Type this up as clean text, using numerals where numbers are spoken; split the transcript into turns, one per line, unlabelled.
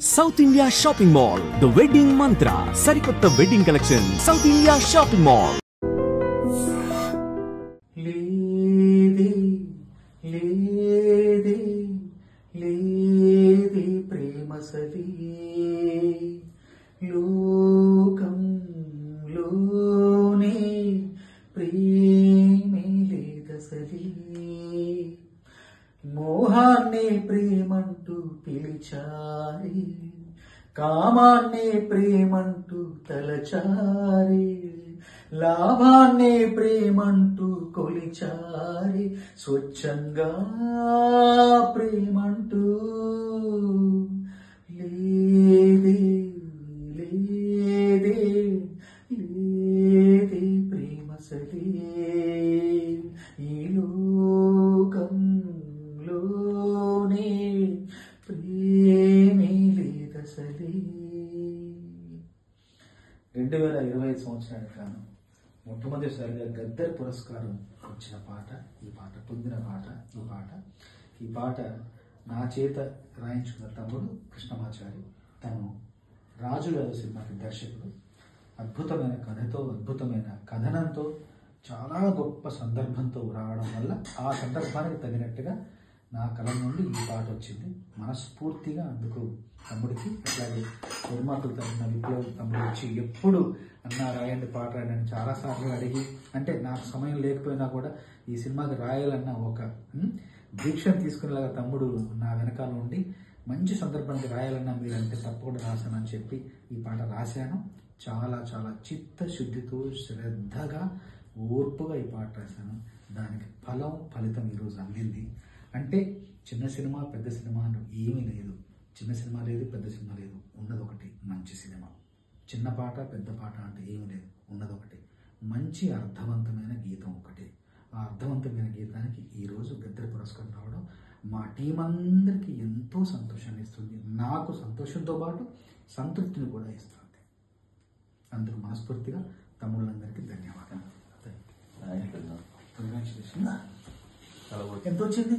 South India Shopping Mall, The Wedding Mantra, Sarikotta Wedding Collection, South India Shopping Mall.
లేది ప్రేమసలి లోకంలోనే ప్రేమే లేదసలి మోహాన్నే ప్రేమంటూ పిలిచారి కామాన్నే ప్రేమంటూ తలచారి లాభాన్నే ప్రేమంటూ కొలిచారి స్వచ్ఛంగా ప్రేమంటూ లేదే లేదే లేదే ప్రేమసలే ఈ లోకంలోనే ప్రేమే లేదసలే. 2025 సంవత్సరానికి గాను మొట్టమొదటిసారిగా గద్దర్ పురస్కారం వచ్చిన పాట ఈ పాట, పొందిన పాట ఈ పాట నా చేత రాయించుకున్న తమ్ముడు కృష్ణమాచారి. తను రాజుగారు సినిమాకి దర్శకుడు. అద్భుతమైన కథతో, అద్భుతమైన కథనంతో, చాలా గొప్ప సందర్భంతో రావడం వల్ల ఆ సందర్భానికి తగినట్టుగా నా కలం నుండి ఈ పాట వచ్చింది. మనస్ఫూర్తిగా అందుకు తమ్ముడికి, అట్లాగే నిర్మాతలు తరఫున విప్లవ్ తమ్ముడు వచ్చి ఎప్పుడు అన్నా రాయండి పాట రాయని చాలాసార్లు అడిగి, అంటే నాకు సమయం లేకపోయినా కూడా ఈ సినిమాకి రాయాలన్న ఒక దీక్షను తీసుకునేలాగా తమ్ముడు నా వెనకాల ఉండి మంచి సందర్భానికి రాయాలన్నా మీరు అంటే తప్పకుండా రాశానని చెప్పి ఈ పాట రాశాను. చాలా చాలా చిత్తశుద్ధితో, శ్రద్ధగా, ఓర్పుగా ఈ పాట రాశాను. దానికి ఫలితం ఈరోజు అందింది. అంటే చిన్న సినిమా పెద్ద సినిమా ఏమీ లేదు, చిన్న సినిమా లేదు పెద్ద సినిమా లేదు, ఉన్నది ఒకటి మంచి సినిమా. చిన్న పాట పెద్ద పాట అంటే ఏమీ లేదు, ఉన్నది ఒకటి మంచి అర్థవంతమైన గీతం ఒకటి. ఆ అర్థవంతమైన గీతానికి ఈరోజు గద్దర్ పురస్కారం రావడం మా టీం అందరికీ ఎంతో సంతోషాన్ని ఇస్తుంది. నాకు సంతోషంతో పాటు సంతృప్తిని కూడా ఇస్తుంది. అందుకు మనస్ఫూర్తిగా తమ్ముళ్ళందరికీ ధన్యవాదాలు. ఎంత వచ్చింది?